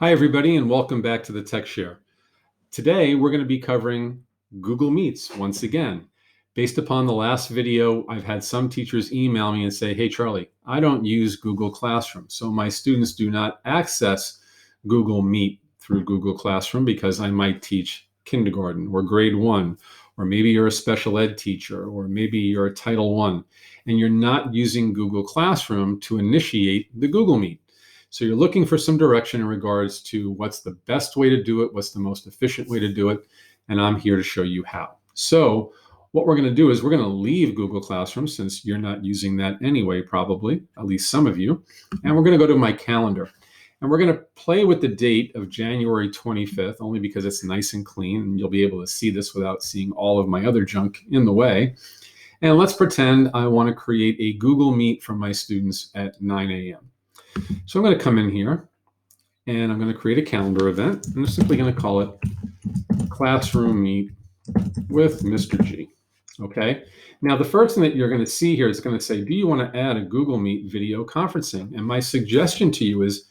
Hi, everybody, and welcome back to the Tech Share. Today, we're going to be covering Google Meets once again. Based upon the last video, I've had some teachers email me and say, hey, Charlie, I don't use Google Classroom, so my students do not access Google Meet through Google Classroom because I might teach kindergarten or grade 1, or maybe you're a special ed teacher, or maybe you're a Title I, and you're not using Google Classroom to initiate the Google Meet. So you're looking for some direction in regards to what's the best way to do it, what's the most efficient way to do it, and I'm here to show you how. So what we're going to do is we're going to leave Google Classroom since you're not using that anyway, probably, at least some of you, and we're going to go to my calendar. And we're going to play with the date of January 25th, only because it's nice and clean, and you'll be able to see this without seeing all of my other junk in the way. And let's pretend I want to create a Google Meet for my students at 9 a.m. So I'm going to come in here and I'm going to create a calendar event. I'm simply going to call it Classroom Meet with Mr. G. Okay. Now, the first thing that you're going to see here is going to say, do you want to add a Google Meet video conferencing? And my suggestion to you is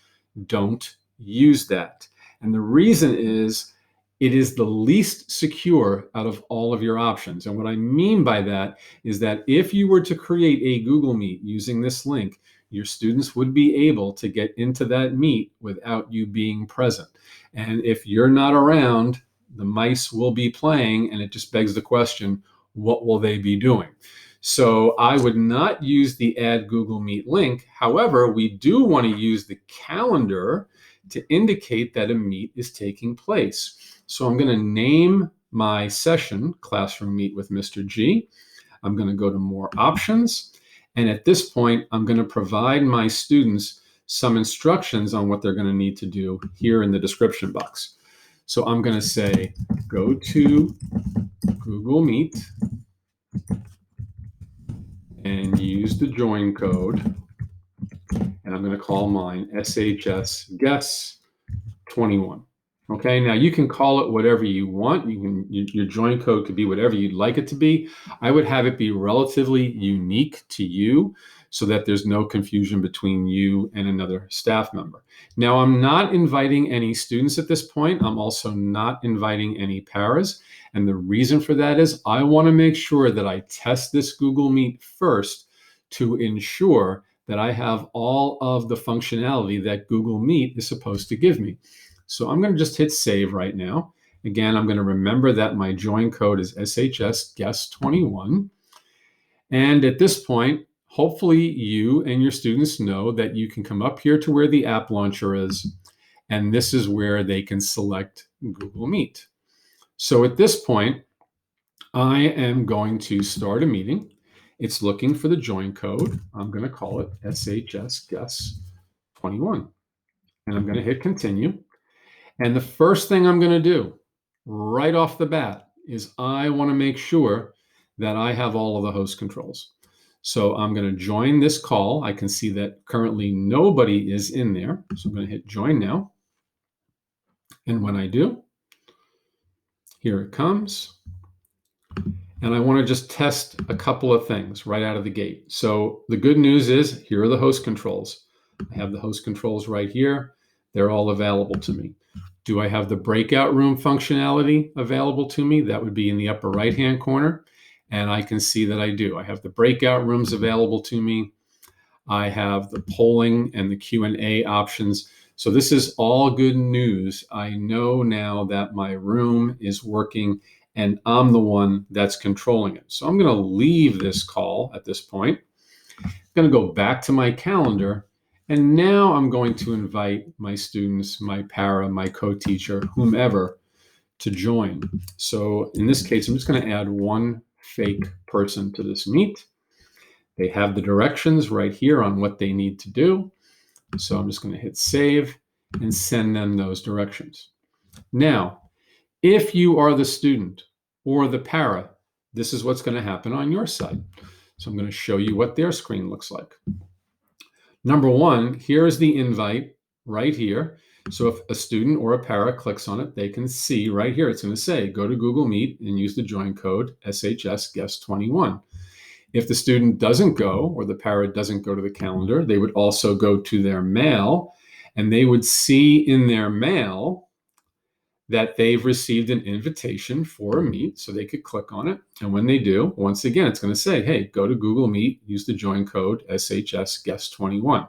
don't use that. And the reason is it is the least secure out of all of your options. And what I mean by that is that if you were to create a Google Meet using this link, your students would be able to get into that meet without you being present. And if you're not around, the mice will be playing, and it just begs the question, what will they be doing? So I would not use the Add Google Meet link. However, we do want to use the calendar to indicate that a meet is taking place. So I'm going to name my session Classroom Meet with Mr. G. I'm going to go to More Options. And at this point, I'm going to provide my students some instructions on what they're going to need to do here in the description box. So I'm going to say, go to Google Meet and use the join code. And I'm going to call mine SHS Guess 21. Okay, now you can call it whatever you want. Your join code could be whatever you'd like it to be. I would have it be relatively unique to you so that there's no confusion between you and another staff member. Now, I'm not inviting any students at this point. I'm also not inviting any paras. And the reason for that is I want to make sure that I test this Google Meet first to ensure that I have all of the functionality that Google Meet is supposed to give me. So I'm going to just hit save right now. Again, I'm going to remember that my join code is SHS Guest 21. And at this point, hopefully you and your students know that you can come up here to where the app launcher is, and this is where they can select Google Meet. So at this point, I am going to start a meeting. It's looking for the join code. I'm going to call it SHS Guest 21. And I'm going to hit continue. And the first thing I'm going to do right off the bat is I want to make sure that I have all of the host controls. So I'm going to join this call. I can see that currently nobody is in there. So I'm going to hit join now. And when I do, here it comes. And I want to just test a couple of things right out of the gate. So the good news is here are the host controls. I have the host controls right here. They're all available to me. Do I have the breakout room functionality available to me? That would be in the upper right-hand corner. And I can see that I do. I have the breakout rooms available to me. I have the polling and the Q&A options. So this is all good news. I know now that my room is working and I'm the one that's controlling it. So I'm going to leave this call at this point. I'm going to go back to my calendar. And now I'm going to invite my students, my para, my co-teacher, whomever, to join. So in this case, I'm just going to add one fake person to this meet. They have the directions right here on what they need to do. So I'm just going to hit save and send them those directions. Now, if you are the student or the para, this is what's going to happen on your side. So I'm going to show you what their screen looks like. Number one, here's the invite right here. So if a student or a para clicks on it, they can see right here, it's going to say, go to Google Meet and use the join code SHS Guest 21. If the student doesn't go, or the para doesn't go to the calendar, they would also go to their mail and they would see in their mail that they've received an invitation for a meet, so they could click on it. And when they do, once again, it's going to say, hey, go to Google Meet, use the join code SHS Guest 21.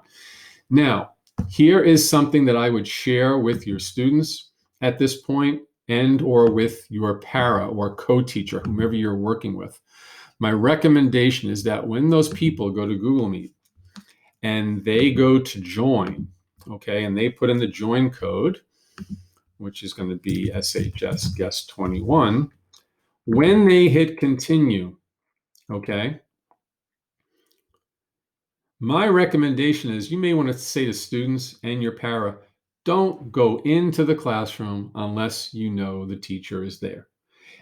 Now, here is something that I would share with your students at this point, and or with your para or co-teacher, whomever you're working with. My recommendation is that when those people go to Google Meet and they go to join, okay, and they put in the join code, which is going to be SHS Guest 21, when they hit continue, okay, my recommendation is you may want to say to students and your para, don't go into the classroom unless you know the teacher is there.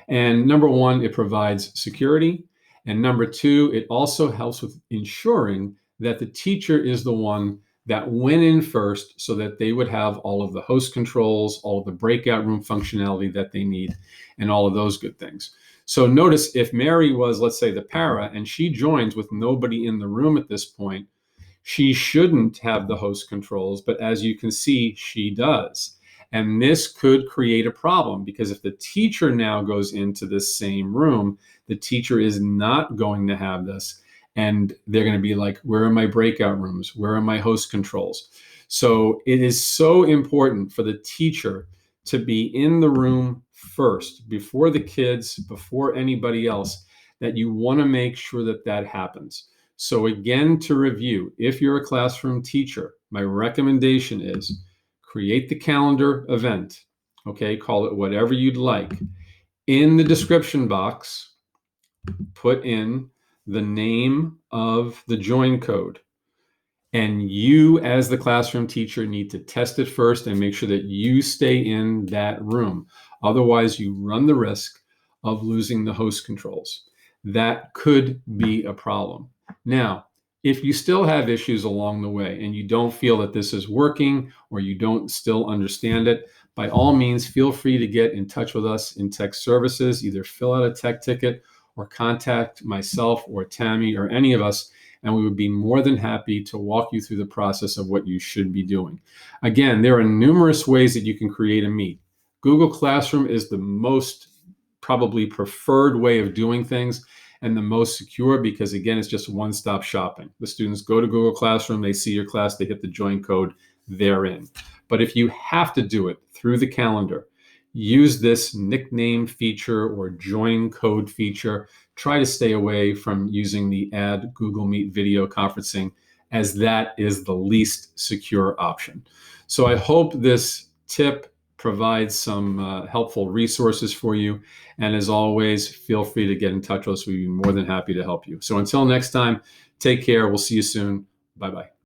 And number one, it provides security. And number two, it also helps with ensuring that the teacher is the one that went in first so that they would have all of the host controls, all of the breakout room functionality that they need, and all of those good things. So notice if Mary was, let's say, the para, and she joins with nobody in the room at this point, she shouldn't have the host controls, but as you can see, she does. And this could create a problem because if the teacher now goes into this same room, the teacher is not going to have this. And they're going to be like, where are my breakout rooms? Where are my host controls? So it is so important for the teacher to be in the room first, before the kids, before anybody else, that you want to make sure that that happens. So again, to review, if you're a classroom teacher, my recommendation is create the calendar event, okay? Call it whatever you'd like. In the description box, put in the name of the join code. And you, as the classroom teacher, need to test it first and make sure that you stay in that room. Otherwise, you run the risk of losing the host controls. That could be a problem. Now, if you still have issues along the way and you don't feel that this is working or you don't still understand it, by all means, feel free to get in touch with us in tech services. Either fill out a tech ticket or contact myself or Tammy or any of us, and we would be more than happy to walk you through the process of what you should be doing. Again, there are numerous ways that you can create a meet. Google Classroom is the most probably preferred way of doing things and the most secure because, again, it's just one-stop shopping. The students go to Google Classroom, they see your class, they hit the join code, they're in. But if you have to do it through the calendar, use this nickname feature or join code feature. Try to stay away from using the add Google Meet video conferencing, as that is the least secure option. So I hope this tip provides some helpful resources for you. And as always, feel free to get in touch with us. We'd be more than happy to help you. So until next time, take care. We'll see you soon. Bye-bye.